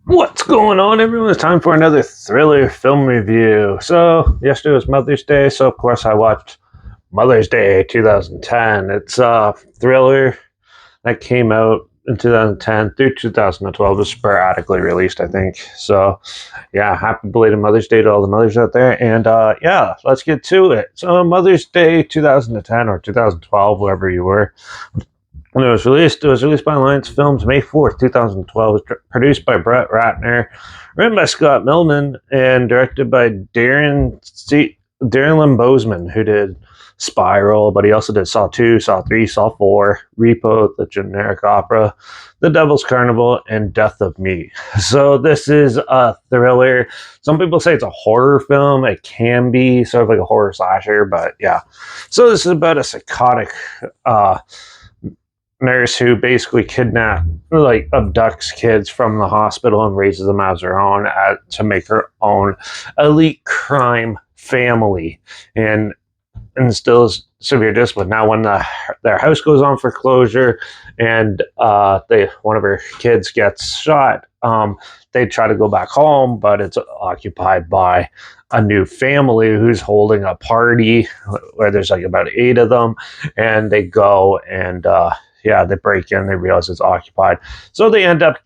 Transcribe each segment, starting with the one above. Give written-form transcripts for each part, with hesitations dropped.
What's going on, everyone? It's time for another thriller film review. So, yesterday was Mother's Day, so of course I watched Mother's Day 2010. It's a thriller that came out in 2010 through 2012. It was sporadically released, I think. So, yeah, happy belated Mother's Day to all the mothers out there. And yeah, let's get to it. So, Mother's Day 2010 or 2012, wherever you were. When it was released by Alliance Films May 4th, 2012. It was produced by Brett Ratner, written by Scott Millman, and directed by Darren Lynn Bousman, who did Spiral, but he also did Saw 2, Saw 3, Saw 4, Repo, The Generic Opera, The Devil's Carnival, and Death of Me. So this is a thriller. Some people say it's a horror film. It can be sort of like a horror slasher, but yeah. So this is about a psychotic nurse who basically abducts kids from the hospital and raises them as her own to make her own elite crime family and instills severe discipline. Now, when their house goes on foreclosure and one of her kids gets shot, they try to go back home, but it's occupied by a new family who's holding a party where there's like about 8 of them, and they go and they break in, they realize it's occupied. So they end up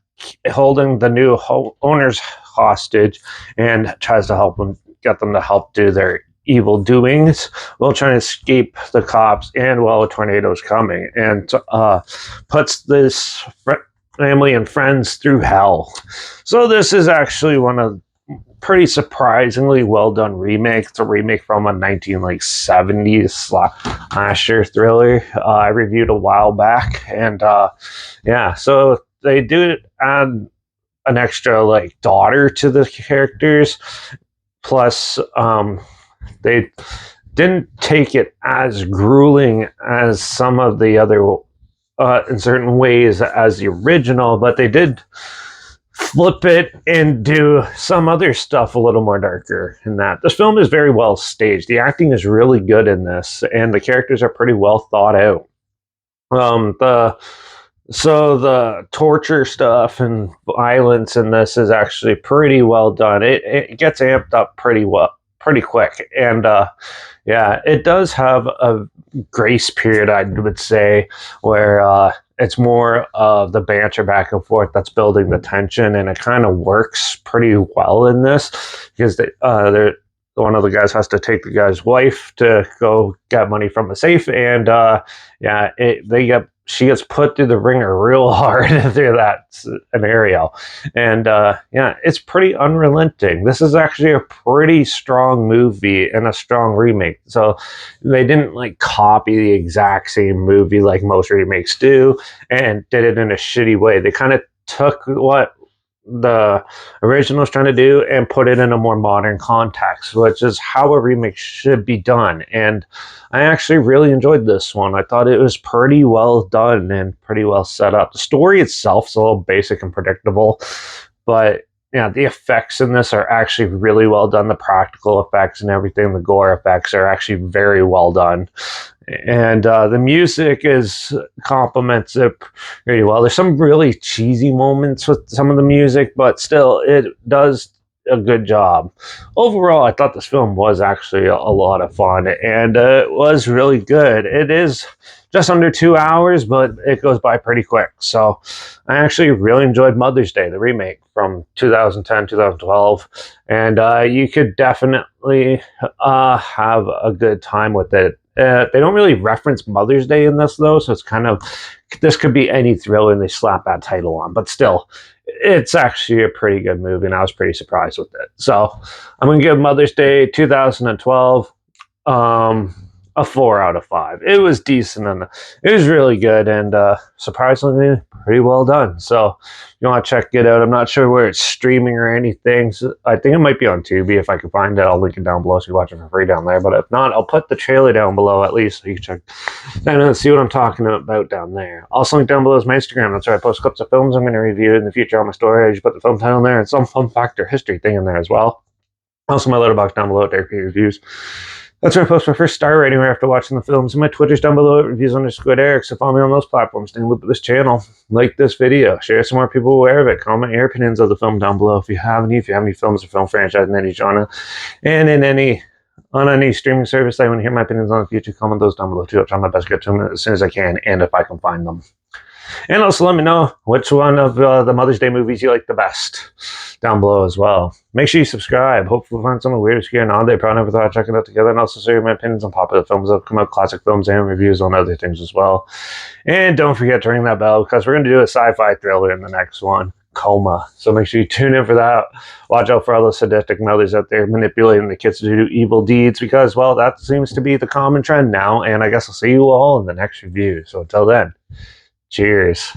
holding the new owners hostage and tries to get them to help do their evil doings while trying to escape the cops and while a tornado is coming, and puts this family and friends through hell. So this is actually one of pretty surprisingly well done remake. It's a remake from a 1970s slasher thriller I reviewed a while back, and so they do add an extra daughter to the characters. Plus, they didn't take it as grueling as some of the other, in certain ways, as the original, but they did flip it and do some other stuff a little more darker in that. This film is very well staged. The acting is really good in this, and the characters are pretty well thought out. The torture stuff and violence in this is actually pretty well done. It gets amped up pretty quick, and it does have a grace period, I would say, where it's more of the banter back and forth that's building the tension, and it kind of works pretty well in this because one of the guys has to take the guy's wife to go get money from a safe, and she gets put through the ringer real hard through that scenario. And it's pretty unrelenting. This is actually a pretty strong movie and a strong remake. So they didn't copy the exact same movie like most remakes do and did it in a shitty way. They kind of took what the original is trying to do and put it in a more modern context, which is how a remake should be done. And I actually really enjoyed this one. I thought it was pretty well done and pretty well set up. The story itself is a little basic and predictable, but the effects in this are actually really well done. The practical effects and everything, the gore effects are actually very well done. And the music complements it pretty well. There's some really cheesy moments with some of the music, but still, it does a good job. Overall, I thought this film was actually a lot of fun, and it was really good. It is just under 2 hours, but it goes by pretty quick. So I actually really enjoyed Mother's Day, the remake from 2010, 2012, and you could definitely have a good time with it. They don't really reference Mother's Day in this, though, so it's kind of, this could be any thriller and they slap that title on, but still, it's actually a pretty good movie, and I was pretty surprised with it. So I'm going to give Mother's Day 2012 a 4 out of 5. It was decent, and it was really good, and surprisingly pretty well done. So you want to check it out. I'm not sure where it's streaming or anything. So I think it might be on Tubi. If I can find it, I'll link it down below so you can watch it for free down there. But if not, I'll put the trailer down below at least so you can check and see what I'm talking about down there. Also, link down below is my Instagram. That's where I post clips of films I'm going to review in the future on my story. I just put the film title in there and some fun fact or history thing in there as well. Also, my Letterbox down below at Derek Reviews. That's where I post my first star rating right after watching the films. And my Twitter's down below at reviews_Eric. So follow me on those platforms. Stay with this channel. Like this video. Share so more people aware of it. Comment your opinions of the film down below if you have any. If you have any films or film franchise in any genre. And on any streaming service I want to hear my opinions on the future, comment those down below too. I'll try my best to get to them as soon as I can and if I can find them. And also let me know which one of the Mother's Day movies you like the best down below as well. Make sure you subscribe. Hopefully we'll find some weird, scary, and all-day probably never thought of checking it out together. And also share my opinions on popular films that come out, classic films, and reviews on other things as well. And don't forget to ring that bell because we're going to do a sci-fi thriller in the next one, Coma. So make sure you tune in for that. Watch out for all those sadistic mothers out there manipulating the kids to do evil deeds because, well, that seems to be the common trend now. And I guess I'll see you all in the next review. So until then, cheers.